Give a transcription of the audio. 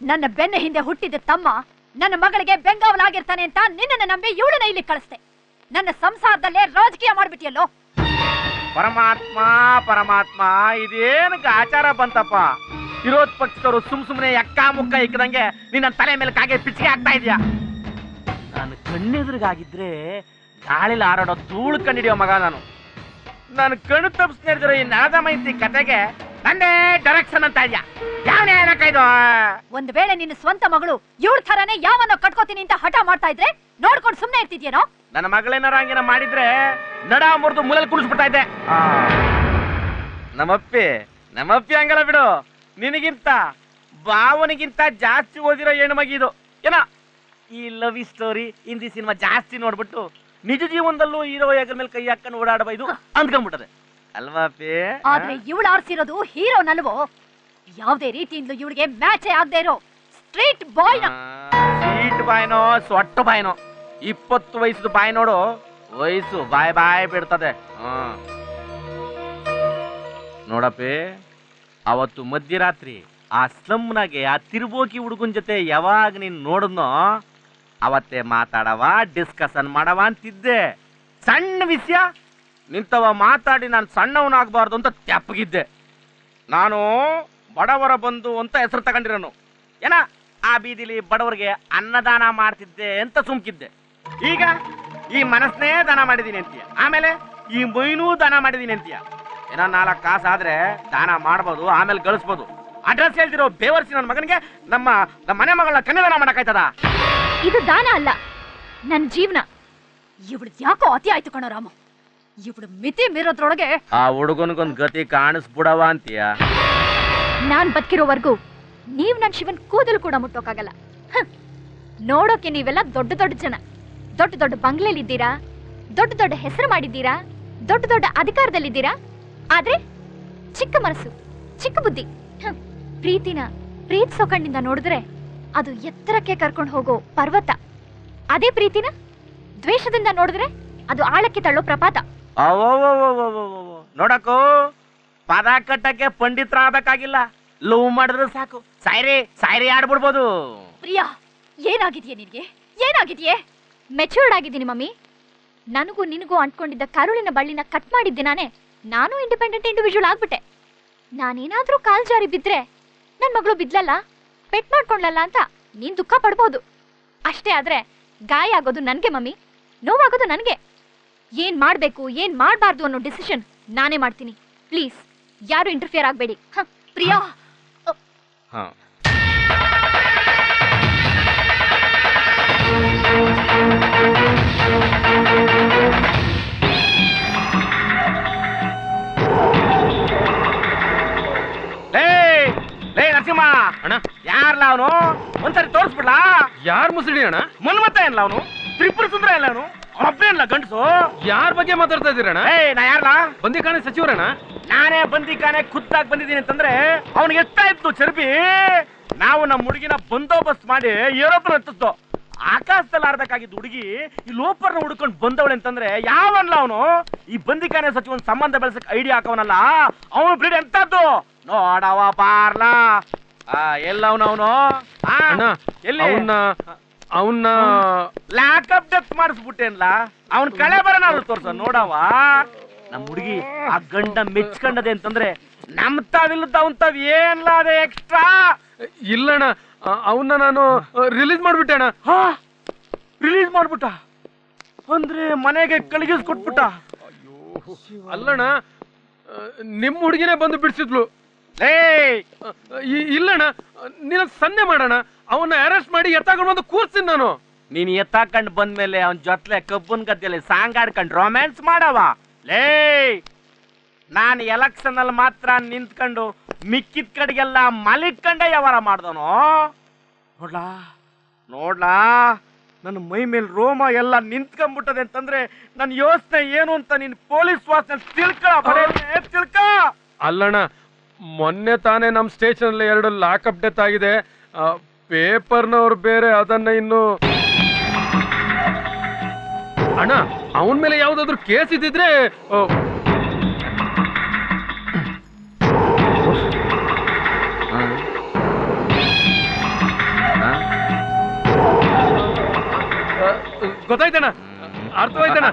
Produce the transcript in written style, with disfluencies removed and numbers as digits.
ನನ್ನ ಬೆನ್ನ ಹಿಂದೆ ಹುಟ್ಟಿದ ತಮ್ಮ ನನ್ನ ಮಗಳಿಗೆ ಬೆಂಗಾವಲಾಗಿರ್ತಾನೆ ಅಂತ ನಿನ್ನನ್ನು ನಂಬಿ ಇವಳನ್ನ ಇಲ್ಲಿ ಕಳಿಸ್ತೆ. ನನ್ನ ಸಂಸಾರದಲ್ಲೇ ರಾಜಕೀಯ ಮಾಡ್ಬಿಟ್ಟಿಯಲ್ಲೋ. ಪರಮಾತ್ಮ ಪರಮಾತ್ಮ, ಇದೇನಕ್ಕೆ ಆಚಾರ ಬಂತಪ್ಪ? ವಿರೋಧ ಪಕ್ಷದವರು ಸುಮ್ನೆ ಅಕ್ಕ ಮುಕ್ಕ ಇಕ್ಕದಂಗೆ ನಿನ್ನ ತಲೆ ಮೇಲೆ ಕಾಗೆ ಪಿಚ್ಚಿಗೆ ಆಗ್ತಾ ಇದೆಯಾ? ನಾನು ಕಣ್ಣೆದುರಿಗಾಗಿದ್ರೆ ಗಾಳಿಲಿ ಹಾರಾಡೋ ಧೂಳು ಕಂಡಿಡಿಯೋ ಮಗ ನಾನು. ನಾನು ಕಣ್ಣು ತಪ್ಪಿಸ್ತಾ ಈ ನಳದ ಮೈತಿ ಕತೆಗೆ ನನ್ನೇ ಡೈರೆಕ್ಷನ್ ಅಂತ ಇದೆಯಾ? ಯಾವನೇ ಏನಕ್ಕಾಯ್ದು? ಒಂದ್ ವೇಳೆ ನಿನ್ನ ಸ್ವಂತ ಮಗಳು ಇವಳ ಥರನೇ ಯಾವನ್ನೋ ಕಟ್ಕೋತೀನಿ ಅಂತ ಹಠ ಮಾಡ್ತಾ ಇದ್ರೆ ನೋಡ್ಕೊಂಡು ಸುಮ್ನೆ ಇರ್ತಿದ್ಯೇನೋ? ನನ್ನ ಮಗಳೇನಾರ ಹಂಗಿನ ಮಾಡಿದ್ರೆ ನಡ ಮುರಿದು ಮೂಲೆಯಲ್ಲಿ ಕುಡಿಸ್ಬಿಡ್ತಾ ಇದ್ದೆ. ನಮ್ಮಪ್ಪಿ ಹಂಗಲ್ಲ ಬಿಡು. ನಿನಗಿಂತ ಭಾವನಿಗಿಂತ ಜಾಸ್ತಿ ಓದಿರೋ ಹೆಣ್ಣು ಮಗಿದು ಏನ ಈ ಲವ್ ಸ್ಟೋರಿ ಹಿಂದಿ ಸಿನಿಮಾ ಜಾಸ್ತಿ ನೋಡ್ಬಿಟ್ಟು ನಿಜ ಜೀವನದಲ್ಲೂ ಹೀರೋ ಹೆಗಲ ಮೇಲೆ ಕೈ ಹಾಕೊಂಡು ಓಡಾಡಬಾಯ್ದು ಅಂದ್ಕೊಂಡ್ಬಿಟ್ಟದೆ ಅಲ್ವಾ ಪೇ? ಆದ್ರೆ ಇವಳು ಆರ್ಸಿರೋದು ಹೀರೋನಲ್ವೋ? ಯಾವ್ದೇ ರೀತಿಯಿಂದಲೂ ಇವಳಿಗೆ ಮ್ಯಾಚೇ ಆಗದೆ ಇರೋ ಸ್ಟ್ರೀಟ್ ಬಾಯ್ನ. ಸ್ಟ್ರೀಟ್ ಬಾಯ್ನೋ ಸೊಟ್ಟ ಬಾಯ್ನೋ, 20 ವಯಸ್ಸದ ಬಾಯ್ ನೋಡು, ವಯಸ್ಸು ಬಾಯ್ ಬಿಡ್ತದೆ. ನೋಡಪ್ಪೆ, ಅವತ್ತು ಮಧ್ಯರಾತ್ರಿ ಆ ಸ್ಲಮ್ನಾಗೆ ಆ ತಿರುಬೋಕಿ ಹುಡುಗನ್ ಜೊತೆ ಯಾವಾಗ ನೀನ್ ನೋಡಿದ್ನೋ ಅವತ್ತೇ ಮಾತಾಡವ, ಡಿಸ್ಕಷನ್ ಮಾಡವ ಅಂತಿದ್ದೆ. ಸಣ್ಣ ವಿಷಯ ನಿಂತವ ಮಾತಾಡಿ ನಾನು ಸಣ್ಣವನಾಗಬಾರ್ದು ಅಂತ ತೆಪ್ಪಗಿದ್ದೆ. ನಾನು ಬಡವರ ಬಂಧು ಅಂತ ಹೆಸರು ತಗೊಂಡಿರೋನು. ಏನ ಆ ಬೀದಿಲಿ ಬಡವರಿಗೆ ಅನ್ನದಾನ ಮಾಡ್ತಿದ್ದೆ ಅಂತ ಸುಮ್ಕಿದ್ದೆ. ಈಗ ಈ ಮನಸ್ಸನ್ನೇ ದಾನ ಮಾಡಿದೀನಿ ಅಂತೀಯ, ಆಮೇಲೆ ಈ ಮೈನೂ ದಾನ ಮಾಡಿದೀನಿ ಅಂತೀಯ. ಏನೋ 4 ಕಾಸು ಆದ್ರೆ ದಾನ ಮಾಡ್ಬೋದು, ಆಮೇಲೆ ಗಳಿಸ್ಬೋದು. ಅಡ್ರೆಸ್ ಹೇಳ್ತಿರೋ ಬೇವರ್ಸಿ ನನ್ನ ಮಗನಿಗೆ ನಮ್ಮ ಮನೆ ಮಗಳನ್ನ ಕನ್ಯಾದಾನ ಮಾಡಕ್ಕಾಯ್ತದ? ಇದು ದಾನ ಅಲ್ಲ, ನನ್ನ ಜೀವನ. ಇವಳು ಯಾಕೋ ಅತಿ ಆಯ್ತು ಕಣೋ ರಾಮು. ಇವಳು ಮಿತಿ ಮೀರೋದ್ರೊಳಗೆ ಆ ಹುಡುಗನಿಗೊಂದು ಗತಿ ಕಾಣಿಸ್ಬಿಡವ ಅಂತೀಯ. ನಾನ್ ಬದುಕಿರೋವರೆಗೂ ನೀವ್ ನನ್ ಶಿವನ್ ಕೂದಲು ಕೂಡ ಮುಟ್ಟೋಕಾಗಲ್ಲ. ನೋಡೋಕೆ ನೀವೆಲ್ಲ ದೊಡ್ಡ ದೊಡ್ಡ ಜನ, ದೊಡ್ಡ ದೊಡ್ಡ ಬಂಗ್ಲೆಲಿದ್ದೀರಾ, ದೊಡ್ಡ ದೊಡ್ಡ ಹೆಸರು ಮಾಡಿದ್ದೀರಾ, ದೊಡ್ಡ ದೊಡ್ಡ ಅಧಿಕಾರದಲ್ಲಿದ್ದೀರಾ. ಆದ್ರೆ ಚಿಕ್ಕ ಮನಸ್ಸು, ಚಿಕ್ಕ ಬುದ್ಧಿ. ಪ್ರೀತಿಸೋ ಕಣ್ಣಿಂದ ನೋಡಿದ್ರೆ ಅದು ಎತ್ತರಕ್ಕೆ ಕರ್ಕೊಂಡು ಹೋಗೋ ಪರ್ವತ. ಅದೇ ಪ್ರೀತಿನ ದ್ವೇಷದಿಂದ ನೋಡಿದ್ರೆ ಅದು ಆಳಕ್ಕೆ ತಳ್ಳೋ ಪ್ರಪಾತ. ನೋಡಕ್ಕೋ, ಪದ ಕಟ್ಟಕ್ಕೆ ಪಂಡಿತರ ಆಗ್ಬೇಕಾಗಿಲ್ಲ, ಲವ್ ಮಾಡಿದ್ರೆ ಸಾಕು, ಸಾಯ್ರಿ ಆಡ್ಬಿಡ್ಬೋದು. ಪ್ರಿಯಾ, ಏನಾಗಿದೆಯೇ ನಿನ್ಗೆ? ಏನಾಗಿದೆಯೇ? ಮೆಚೂರ್ಡ್ ಆಗಿದ್ದೀನಿ ಮಮ್ಮಿ. ನನಗೂ ನಿನಗೂ ಅಂಟ್ಕೊಂಡಿದ್ದ ಕರುಳಿನ ಬಳ್ಳಿನ ಕಟ್ ಮಾಡಿದ್ದೆ ನಾನು ಇಂಡಿಪೆಂಡೆಂಟ್ ಇಂಡಿವಿಜುವಲ್ ಆಗ್ಬಿಟ್ಟೆ. ನಾನೇನಾದ್ರೂ ಕಾಲ್ ಜಾರಿ ಬಿದ್ರೆ ನನ್ ಮಗಳು ಬಿದ್ಲಲ್ಲ, ಪೆಟ್ ಮಾಡ್ಕೊಂಡ್ಲಲ್ಲ ಅಂತ ನೀನ್ ದುಃಖ ಪಡ್ಬೋದು. ಅಷ್ಟೇ ಆದ್ರೆ ಗಾಯ ಆಗೋದು ನನ್ಗೆ ಮಮ್ಮಿ, ನೋವಾಗೋದು ನನ್ಗೆ. ಏನ್ ಮಾಡ್ಬೇಕು ಏನ್ ಮಾಡ್ಬಾರ್ದು ಅನ್ನೋ ಡಿಸಿಷನ್ ನಾನೇ ಮಾಡ್ತೀನಿ. ಪ್ಲೀಸ್ ಯಾರು ಇಂಟರ್ಫಿಯರ್ ಆಗ್ಬೇಡಿ. ಪ್ರಿಯಾ, ನರಸಿಂಹ ಅಣ್ಣ, ಯಾರಲ್ಲ ಅವನು? ಒಂದ್ಸರಿ ತೋರಿಸ್ಬಿಡ್ಲಾ? ಯಾರ್ ಮುಸುಡಿ ಅಣ್ಣ? ಮನ್ಮತ್ತ ಏನ್ಲ ಅವನು? ತ್ರಿಪುರ ಸುಂದರ ಇಲ್ಲ ಅವನು? ಒಬ್ಬೇ ಇಲ್ಲ ಗಂಡಸು. ಯಾರ ಬಗ್ಗೆ ಮಾತಾಡ್ತಾ ಇದ್ದೀರಣ್ಣ? ನಾ ಯಾರಲ್ಲ? ಬಂದಿಖಾನೆ ಸಚಿವರಣ್ಣ. ನಾನೇ ಬಂದಿಖಾನೆ ಖುದ್ದಾಗಿ ಬಂದಿದ್ದೀನಿ ಅಂತಂದ್ರೆ ಅವ್ನಿಗೆ ಎಷ್ಟಾಯ್ತು ಚರ್ಬಿ. ನಾವು ನಮ್ಮ ಹುಡುಗಿನ ಬಂದೋಬಸ್ತ್ ಮಾಡಿ ಏರೋಪ್ಲೇನ್ ಹತ್ತಿಸ್ದು. ಆಕಾಶದಲ್ಲಿ ಆಡ್ಬೇಕಾಗಿದ್ದು ಹುಡುಗಿ ಈ ಲೋಪರ್ನ ಹುಡ್ಕೊಂಡು ಬಂದವಳೆ ಅಂತಂದ್ರೆ ಯಾವನ್ಲ ಅವನು? ಈ ಬಂದಿಖಾನೆ ಸಚಿವನ್ ಸಂಬಂಧ ಬೆಳೆಸಕ್ ಐಡಿಯಾ ಹಾಕವನಲ್ಲ ಅವನು. ಬ್ರೀಡ್ ಎಂತದ್ದು ನೋಡವ ಪಾರ್ಲಾ. ಎಲ್ಲವನವನು ಎಲ್ಲಿ? ಅವನ್ನ ಲ್ಯಾಕಪ್ ಡೆತ್ ಮಾಡಿಸ್ಬಿಟ್ಟೇನ್ಲ. ಅವನ್ ಕಳೆ ಬರೋಣ ತೋರ್ಸ ನೋಡವ. ನಮ್ ಹುಡುಗಿ ಆ ಗಂಡ ಮೆಚ್ಕೊಂಡದೆ ಅಂತಂದ್ರೆ ನಮ್ ತಾವಿಲ್ಲದ ಅವನ್ ತಾವ್ ಏನ್ಲ ಅದೇ ಎಕ್ಸ್ಟ್ರಾ. ಇಲ್ಲಣ್ಣ, ಅವನ್ನ ನಾನು ರಿಲೀಸ್ ಮಾಡ್ಬಿಟ್ಟೆ ಅಣ್ಣ. ರಿಲೀಸ್ ಮಾಡ್ಬಿಟ್ಟ ಅಂದ್ರೆ ಮನೆಗೆ ಕಳಿಗಿಸ್ಕೊಟ್ಬಿಟ್ಟ? ಅಲ್ಲಣ್ಣ, ನಿಮ್ ಹುಡುಗಿನೇ ಬಂದು ಬಿಡಿಸಿದ್ಲು. ಇಲ್ಲಣ್ಣ, ನೀನು ಸನ್ನೆ ಮಾಡೋಣ, ಅವನ್ನ ಅರೆಸ್ಟ್ ಮಾಡಿ ಎತ್ತಾಕೊಂಡು ಬಂದು ಕೂರ್ಸ್ತೀನಿ ನಾನು. ನೀನ್ ಎತ್ತಾಕೊಂಡ್ ಬಂದ್ಮೇಲೆ ಅವನ್ ಜೊತೆ ಕಬ್ಬನ್ ಗದ್ದೆಯಲ್ಲಿ ಸಾಂಗ್ ಆಡ್ಕೊಂಡು ರೊಮ್ಯಾನ್ಸ್ ಮಾಡವ. ನಾನು ಎಲೆಕ್ಷನ್ ಅಲ್ಲಿ ಮಾತ್ರ ನಿಂತ್ಕೊಂಡು ಮಿಕ್ಕಿದ ಕಡೆಗೆಲ್ಲ ಮಲಿಕೊಂಡೆ ವ್ಯವಹಾರ ಮಾಡ್ದವನು. ನೋಡ್ಲಾ ನನ್ನ ಮೈ ಮೇಲೆ ರೋಮ ಎಲ್ಲ ನಿಂತ್ಕೊಂಡ್ಬಿಟ್ಟದೆ ಅಂತಂದ್ರೆ ನನ್ನ ಯೋಚನೆ ಏನು ಅಂತ ನೀನ್ ಪೊಲೀಸ್ ವಾಸನೆ ತಿಳ್ಕ. ಅಲ್ಲಣ್ಣ, ಮೊನ್ನೆ ತಾನೇ ನಮ್ ಸ್ಟೇಷನ್ ಅಲ್ಲಿ 2 ಲಾಕಪ್ ಡೆತ್ ಆಗಿದೆ. ಪೇಪರ್ನವ್ರು ಬೇರೆ ಅದನ್ನ ಇನ್ನು. ಅಣ್ಣ, ಅವನ ಮೇಲೆ ಯಾವ್ದಾದ್ರು ಕೇಸ್ ಇದ್ದಿದ್ರೆ ಗೊತ್ತಾಯ್ತಣ್ಣ, ಅರ್ಥವಾಯ್ತಣ್ಣ.